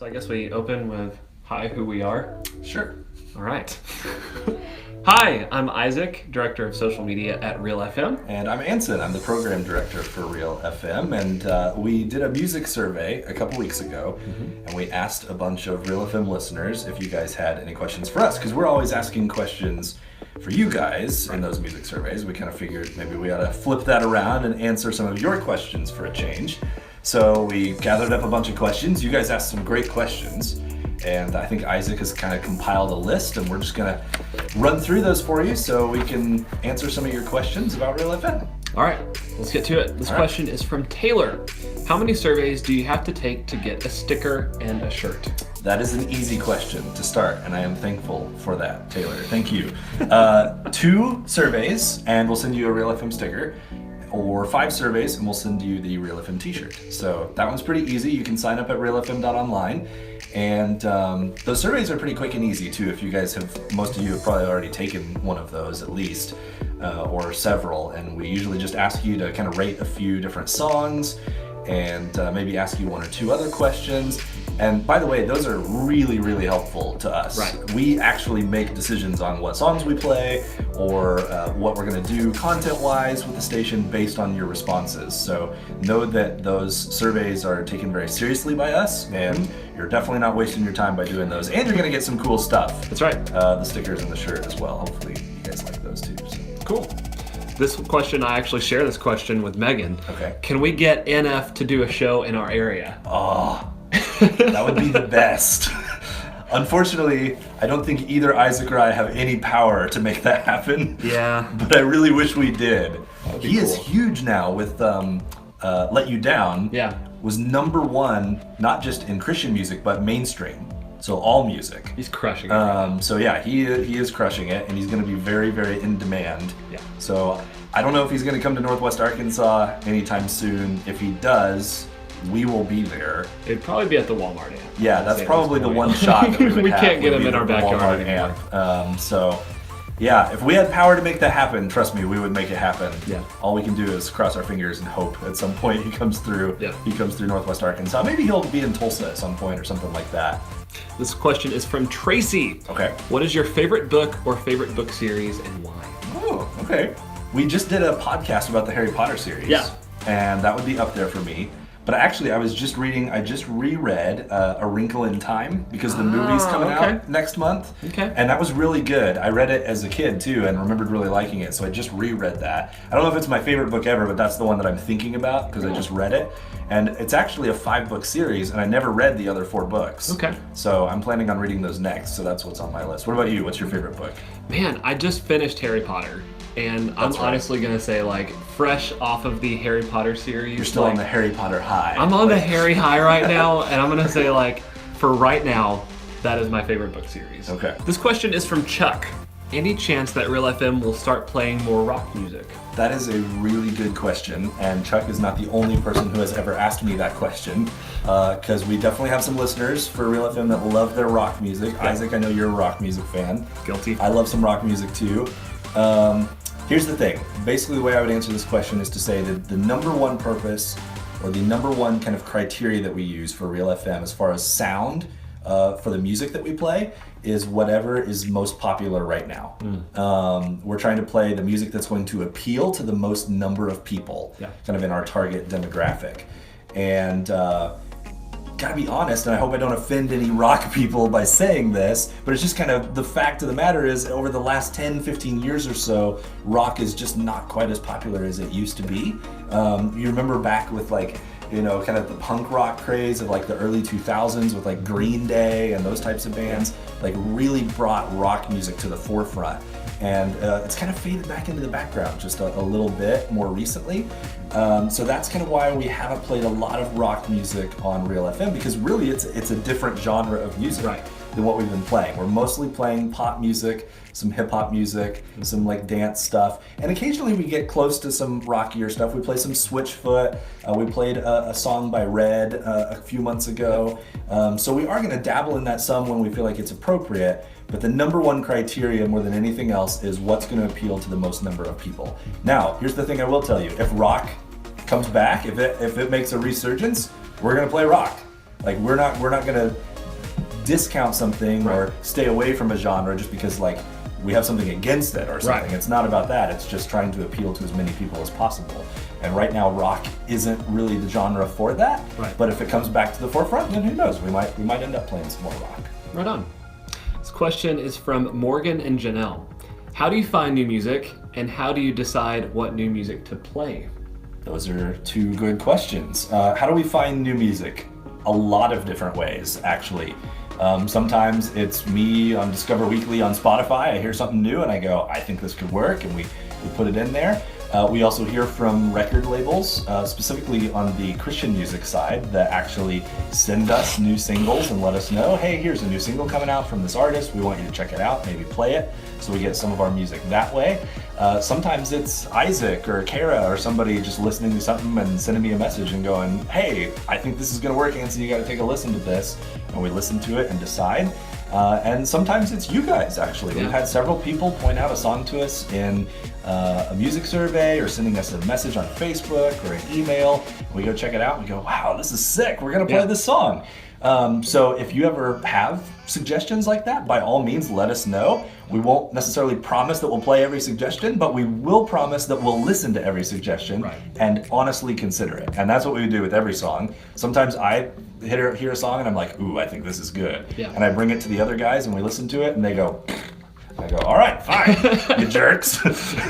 So I guess we open with hi, who we are. Sure. All right. Hi, I'm Isaac, Director of Social Media at Real FM. And I'm Ansen. I'm the Program Director for Real FM. And we did a music survey a couple weeks ago, and we asked a bunch of Real FM listeners if you guys had any questions for us, because we're always asking questions for you guys in those music surveys. We kind of figured maybe we ought to flip that around and answer some of your questions for a change. So we gathered up a bunch of questions. You guys asked some great questions. And I think Isaac has kind of compiled a list, and we're just going to run through those for you so we can answer some of your questions about Real FM. All right, let's get to it. This question is from Taylor. How many surveys do you have to take to get a sticker and a shirt? That is an easy question to start, and I am thankful for that, Taylor. Thank you. 2 surveys, and we'll send you a Real FM sticker. Or 5 surveys, and we'll send you the Real FM t-shirt. So that one's pretty easy. You can sign up at realfm.online. And those surveys are pretty quick and easy too. If you guys have, most of you have probably already taken one of those at least, or several. And we usually just ask you to kind of rate a few different songs and maybe ask you 1 or 2 other questions. And by the way, those are really, really helpful to us. Right. We actually make decisions on what songs we play or what we're going to do content-wise with the station based on your responses. So know that those surveys are taken very seriously by us, and you're definitely not wasting your time by doing those. And you're going to get some cool stuff. That's right. The stickers and the shirt as well. Hopefully you guys like those too. So. Cool. This question, I actually share this question with Megan. Okay. Can we get NF to do a show in our area? Oh, that would be the best. Unfortunately, I don't think either Isaac or I have any power to make that happen. Yeah. But I really wish we did. He cool. is huge now with Let You Down. Yeah. Was #1, not just in Christian music, but mainstream. So all music. He's crushing it. So yeah, he is crushing it, and he's going to be very, very in demand. Yeah. So I don't know if he's going to come to Northwest Arkansas anytime soon. If he does, we will be there. It'd probably be at the Walmart amp. Yeah, that's probably the one shot that we would We have. can't get would him be in our the backyard Walmart anymore. amp. So yeah, if we had power to make that happen, trust me, we would make it happen. Yeah. All we can do is cross our fingers and hope at some point he comes through. Yeah. He comes through Northwest Arkansas. Maybe he'll be in Tulsa at some point or something like that. This question is from Tracy. Okay. What is your favorite book or favorite book series and why? Oh, okay. We just did a podcast about the Harry Potter series. Yeah. And that would be up there for me. But actually, I just reread A Wrinkle in Time because the movie's coming out next month. Okay. And that was really good. I read it as a kid too and remembered really liking it, so I just reread that. I don't know if it's my favorite book ever, but that's the one that I'm thinking about because I just read it. And it's actually a 5-book series, and I never read the other 4 books. Okay. So I'm planning on reading those next, so that's what's on my list. What about you? What's your favorite book? Man, I just finished Harry Potter. And I'm That's right. honestly going to say, like, fresh off of the Harry Potter series. You're still on the Harry Potter high. I'm on the Harry high right now, and I'm going to say, like, for right now, that is my favorite book series. Okay. This question is from Chuck. Any chance that Real FM will start playing more rock music? That is a really good question, and Chuck is not the only person who has ever asked me that question, because we definitely have some listeners for Real FM that love their rock music. Yeah. Isaac, I know you're a rock music fan. Guilty. I love some rock music too. Here's the thing. Basically, the way I would answer this question is to say that the #1 purpose, or the #1 kind of criteria that we use for Real FM as far as sound for the music that we play is whatever is most popular right now. We're trying to play the music that's going to appeal to the most number of people, kind of in our target demographic. And gotta be honest, and I hope I don't offend any rock people by saying this, but it's just kind of the fact of the matter is over the last 10, 15 years or so, rock is just not quite as popular as it used to be. You remember back with like, kind of the punk rock craze of like the early 2000s with like Green Day and those types of bands, like really brought rock music to the forefront. And it's kind of faded back into the background just a little bit more recently. So that's kind of why we haven't played a lot of rock music on Real FM, because really it's a different genre of music than what we've been playing. We're mostly playing pop music, some hip hop music, some like dance stuff, and occasionally we get close to some rockier stuff. We play some Switchfoot. We played a song by Red a few months ago. So we are going to dabble in that some when we feel like it's appropriate. But the #1 criteria more than anything else is what's going to appeal to the most number of people. Now, here's the thing I will tell you. If rock comes back, if it makes a resurgence, we're going to play rock. Like we're not gonna discount something or stay away from a genre just because like we have something against it or something. Right. It's not about that. It's just trying to appeal to as many people as possible. And right now, rock isn't really the genre for that. Right. But if it comes back to the forefront, then who knows? We might end up playing some more rock. Right on. This question is from Morgan and Janelle. How do you find new music, and how do you decide what new music to play? Those are two good questions. How do we find new music? A lot of different ways, actually. Sometimes it's me on Discover Weekly on Spotify. I hear something new and I go, I think this could work, and we put it in there. We also hear from record labels, specifically on the Christian music side, that actually send us new singles and let us know, hey, here's a new single coming out from this artist. We want you to check it out, maybe play it. So we get some of our music that way. Sometimes it's Isaac or Kara or somebody just listening to something and sending me a message and going, hey, I think this is gonna work, and so you gotta take a listen to this. And we listen to it and decide. And sometimes it's you guys, actually. Yeah. We've had several people point out a song to us in a music survey or sending us a message on Facebook or an email. We go check it out and we go, wow, this is sick. We're gonna play this song. So if you ever have suggestions like that, by all means, let us know. We won't necessarily promise that we'll play every suggestion, but we will promise that we'll listen to every suggestion and honestly consider it. And that's what we do with every song. Sometimes I hear a song and I'm like, ooh, I think this is good. Yeah. And I bring it to the other guys and we listen to it and they go, I go, all right, fine, you jerks.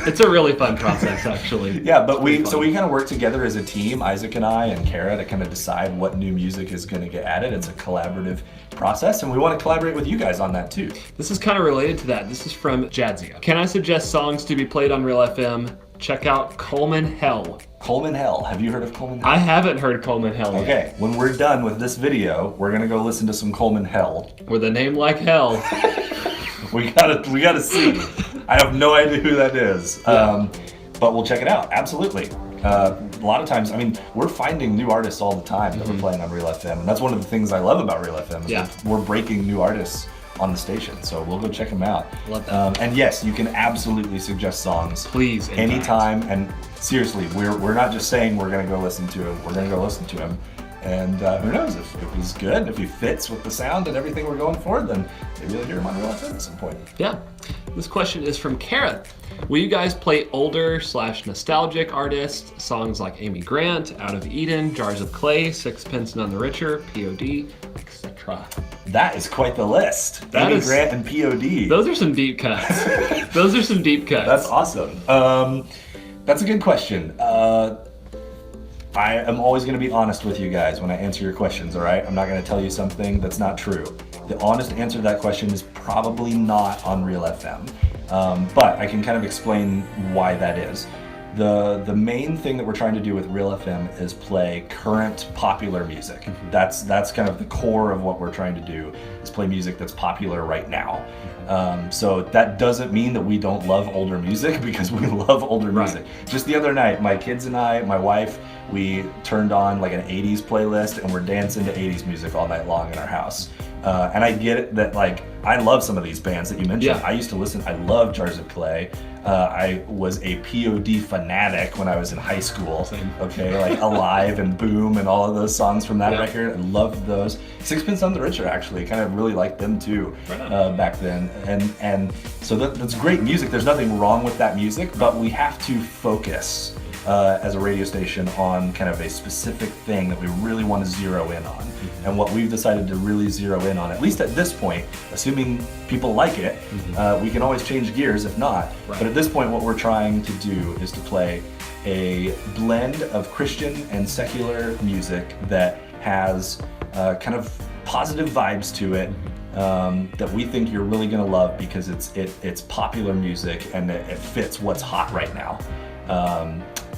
It's a really fun process, actually. Yeah, but we kind of work together as a team, Isaac and I and Kara, to kind of decide what new music is going to get added. It's a collaborative process, and we want to collaborate with you guys on that too. This is kind of related to that. This is from Jadzia. Can I suggest songs to be played on Real FM? Check out Coleman Hell. Coleman Hell. Have you heard of Coleman Hell? I haven't heard Coleman Hell yet. Okay, when we're done with this video, we're going to go listen to some Coleman Hell. With a name like hell. We gotta see. I have no idea who that is, but we'll check it out. Absolutely. A lot of times, I mean, we're finding new artists all the time that we're playing on Real FM, and that's one of the things I love about Real FM. Is we're breaking new artists on the station, so we'll go check them out. Love that. And yes, you can absolutely suggest songs, please, anytime. And seriously, we're not just saying we're gonna go listen to him. We're gonna go listen to him. And who knows, if he's good, if he fits with the sound and everything we're going for, then maybe you'll hear him on Real FM at some point. Yeah. This question is from Kara. Will you guys play older/nostalgic artists, songs like Amy Grant, Out of Eden, Jars of Clay, Sixpence None the Richer, POD, etc.? That is quite the list. Amy Grant and POD. Those are some deep cuts. Those are some deep cuts. That's awesome. That's a good question. I am always going to be honest with you guys when I answer your questions, all right? I'm not going to tell you something that's not true. The honest answer to that question is probably not on Real FM, but I can kind of explain why that is. The main thing that we're trying to do with Real FM is play current popular music. That's kind of the core of what we're trying to do, is play music that's popular right now. So that doesn't mean that we don't love older music, because we love older music. Just the other night, my kids and I, my wife, we turned on like an 80s playlist and we're dancing to 80s music all night long in our house. And I get it that, like, I love some of these bands that you mentioned. Yeah. I used to listen, I love Jars of Clay. I was a POD fanatic when I was in high school. Same. Okay, like Alive and Boom and all of those songs from that record. I loved those. Sixpence None the Richer, actually, kind of really liked them too back then. And so that's great music. There's nothing wrong with that music, but we have to focus as a radio station on kind of a specific thing that we really want to zero in on. And what we've decided to really zero in on, at least at this point, assuming people like it, we can always change gears if not. But at this point, what we're trying to do is to play a blend of Christian and secular music that has kind of positive vibes to it, that we think you're really gonna love, because it's popular music and it fits what's hot right now.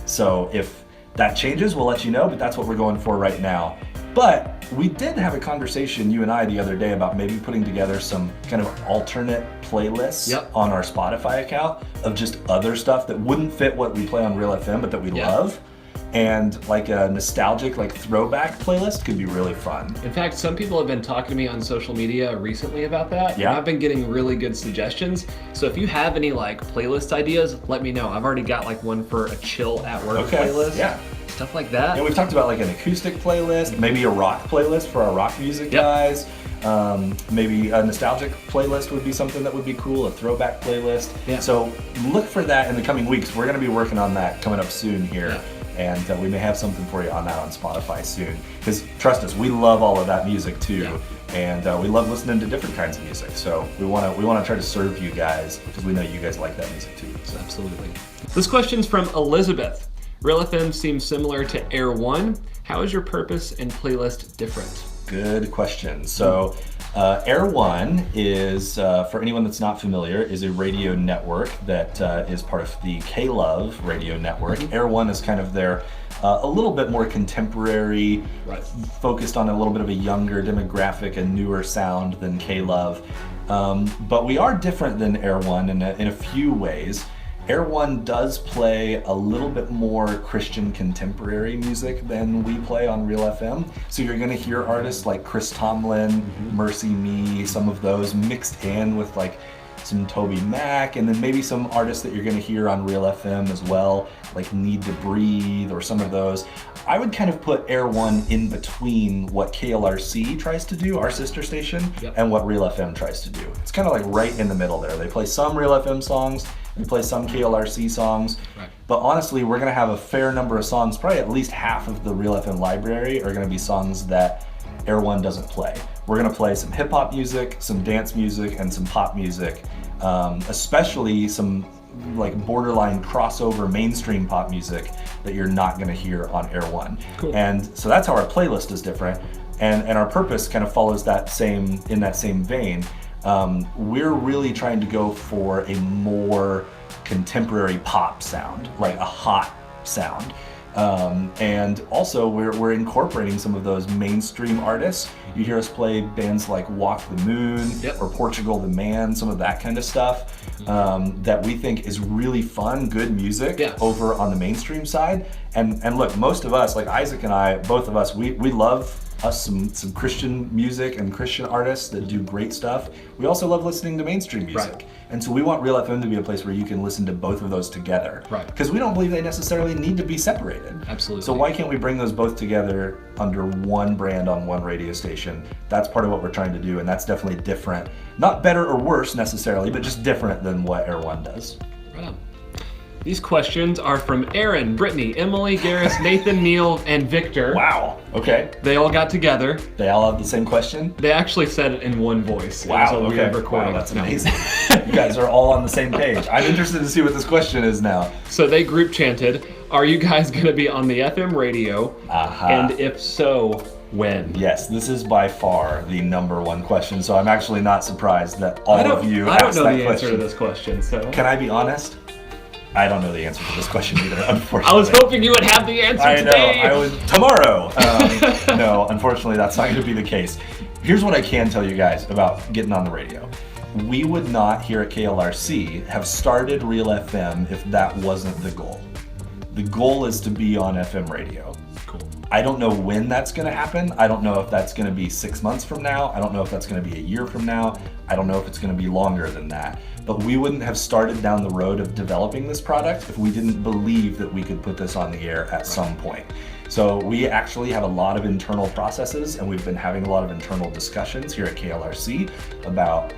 So if that changes, we'll let you know, but that's what we're going for right now. But we did have a conversation, you and I, the other day about maybe putting together some kind of alternate playlists on our Spotify account of just other stuff that wouldn't fit what we play on Real FM, but that we love. And like a nostalgic, like throwback playlist could be really fun. In fact, some people have been talking to me on social media recently about that. Yeah. And I've been getting really good suggestions. So if you have any like playlist ideas, let me know. I've already got like one for a chill at work playlist. Yeah. stuff like that. Yeah, we've talked about like an acoustic playlist, maybe a rock playlist for our rock music guys. Maybe a nostalgic playlist would be something that would be cool, a throwback playlist. Yeah. So look for that in the coming weeks. We're going to be working on that coming up soon here. Yeah. And we may have something for you on that on Spotify soon. Because trust us, we love all of that music too. Yeah. And we love listening to different kinds of music. So we want to try to serve you guys because we know you guys like that music too. So. Absolutely. This question's from Elizabeth. Real FM seems similar to Air One. How is your purpose and playlist different? Good question. So Air One is, for anyone that's not familiar, is a radio network that is part of the K-Love radio network. Air One is kind of their a little bit more contemporary, focused on a little bit of a younger demographic and newer sound than K-Love. But we are different than Air One in a few ways. Air One does play a little bit more Christian contemporary music than we play on Real FM. So you're gonna hear artists like Chris Tomlin, Mercy Me, some of those mixed in with like some Toby Mac, and then maybe some artists that you're gonna hear on Real FM as well, like Need to Breathe or some of those. I would kind of put Air One in between what KLRC tries to do, our sister station, and what Real FM tries to do. It's kind of like right in the middle there. They play some Real FM songs, we play some KLRC songs, but honestly, we're gonna have a fair number of songs, probably at least half of the Real FM library are gonna be songs that Air One doesn't play. We're gonna play some hip hop music, some dance music, and some pop music, especially some like borderline crossover mainstream pop music that you're not gonna hear on Air One. Cool. And so that's how our playlist is different. And our purpose kind of follows that same vein. We're really trying to go for a more contemporary pop sound, right? A hot sound. And also we're incorporating some of those mainstream artists. You hear us play bands like Walk the Moon or Portugal the Man, some of that kind of stuff that we think is really fun, good music over on the mainstream side. And look, most of us, like Isaac and I, both of us, we love us some Christian music and Christian artists that do great stuff. We also love listening to mainstream music. And so we want Real FM to be a place where you can listen to both of those together. Because we don't believe they necessarily need to be separated. Absolutely. So why can't we bring those both together under one brand on one radio station? That's part of what we're trying to do, and that's definitely different. Not better or worse necessarily, but just different than what Air One does. Right on. These questions are from Aaron, Brittany, Emily, Garris, Nathan, Neil, and Victor. Wow, okay. They all got together. They all have the same question? They actually said it in one voice. Wow, okay. Wow, that's amazing. You guys are all on the same page. I'm interested to see what this question is now. So they group chanted, are you guys gonna be on the FM radio? And if so, when? Yes, this is by far the number one question, so I'm actually not surprised that all of you asked that question. I don't know the answer to this question, so. Can I be honest? I don't know the answer to this question either, unfortunately. I was hoping you would have the answer today. I would tomorrow. No, unfortunately, that's not going to be the case. Here's what I can tell you guys about getting on the radio. We would not here at KLRC have started Real FM if that wasn't the goal. The goal is to be on FM radio. Cool. I don't know when that's going to happen. I don't know if that's going to be 6 months from now. I don't know if that's going to be a year from now. I don't know if it's going to be longer than that. But we wouldn't have started down the road of developing this product if we didn't believe that we could put this on the air at some point. So we actually have a lot of internal processes, and we've been having a lot of internal discussions here at KLRC about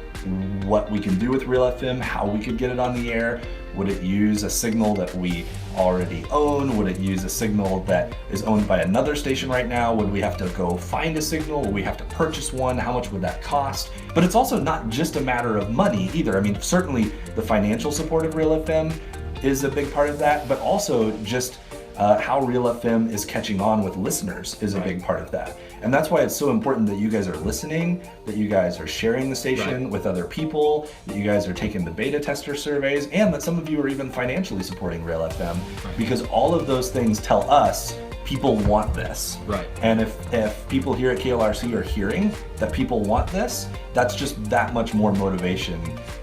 what we can do with Real FM, how we could get it on the air. Would it use a signal that we already own? Would it use a signal that is owned by another station right now? Would we have to go find a signal? Would we have to purchase one? How much would that cost? But it's also not just a matter of money either. I mean, certainly the financial support of Real FM is a big part of that, but also just how Real FM is catching on with listeners is a big part of that. And that's why it's so important that you guys are listening, that you guys are sharing the station with other people, that you guys are taking the beta tester surveys, and that some of you are even financially supporting Real FM, because all of those things tell us people want this. And if people here at KLRC are hearing that people want this, that's just that much more motivation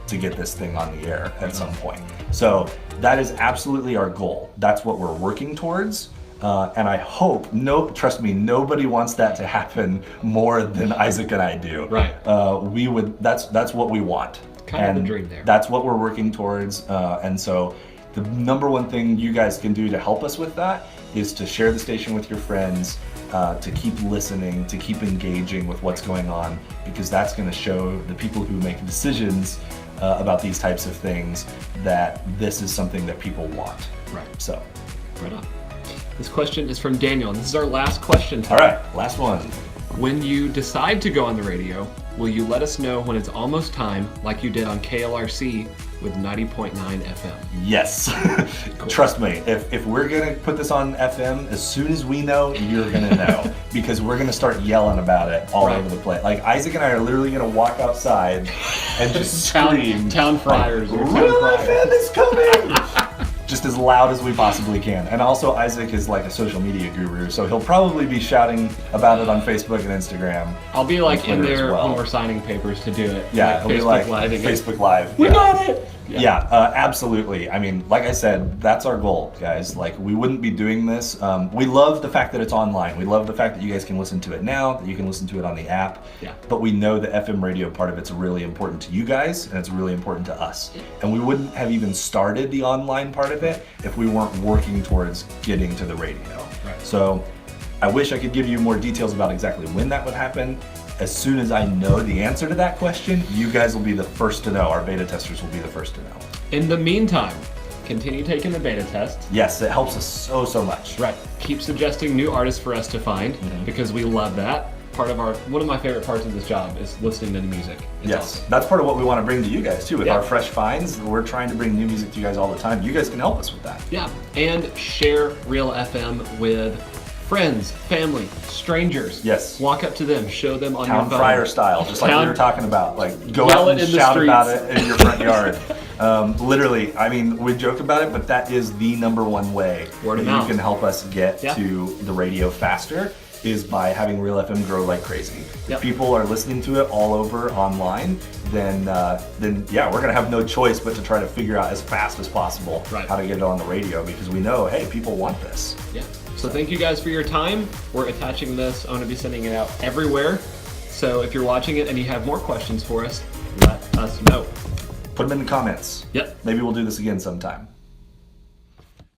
to get this thing on the air at some point. So that is absolutely our goal. That's what we're working towards. And I hope, trust me, nobody wants that to happen more than Isaac and I do. That's what we want. Kind of the dream there. That's what we're working towards. And so the number one thing you guys can do to help us with that is to share the station with your friends, to keep listening, to keep engaging with what's going on, because that's going to show the people who make decisions about these types of things that this is something that people want. Right. So, right on. This question is from Daniel, and this is our last question today. All right, last one. When you decide to go on the radio, will you let us know when it's almost time, like you did on KLRC with 90.9 FM? Yes. Cool. Trust me, if we're going to put this on FM, as soon as we know, you're going to know. Because we're going to start yelling about it all over the place. Like, Isaac and I are literally going to walk outside and just scream. Town friars. Like, Real FM is coming! Just as loud as we possibly can. And also, Isaac is like a social media guru, so he'll probably be shouting about it on Facebook and Instagram. I'll be like in there well. when we're signing papers to do it. Yeah, like it'll be like Live again. Facebook Live. We got it! Yeah, absolutely. I mean, like I said, that's our goal, guys. Like, we wouldn't be doing this. We love the fact that it's online. We love the fact that you guys can listen to it now, that you can listen to it on the app. Yeah. But we know the FM radio part of it's really important to you guys, and it's really important to us. And we wouldn't have even started the online part of it if we weren't working towards getting to the radio. Right. So I wish I could give you more details about exactly when that would happen. As soon as I know the answer to that question, you guys will be the first to know. Our beta testers will be the first to know. In the meantime, continue taking the beta test. Yes, it helps us so much. Right. Keep suggesting new artists for us to find because we love that. One of my favorite parts of this job is listening to the music. It's awesome. That's part of what we want to bring to you guys too. With Yeah. our fresh finds, we're trying to bring new music to you guys all the time. You guys can help us with that. Yeah. And share Real FM with friends, family, strangers. Yes. Walk up to them, show them on Town your phone. fryer style, just like we were talking about. Like, go Yell out it and in the shout about streets. it in your front yard. Literally, I mean, we joke about it, but that is the number one way Word of that mouth. you can help us get Yeah. to the radio faster, is by having Real FM grow like crazy. Yep. If people are listening to it all over online, then yeah, we're gonna have no choice but to try to figure out as fast as possible how to get it on the radio, because we know, hey, people want this. Yeah. So thank you guys for your time. We're attaching this. I'm going to be sending it out everywhere. So if you're watching it and you have more questions for us, let us know. Put them in the comments. Yep. Maybe we'll do this again sometime.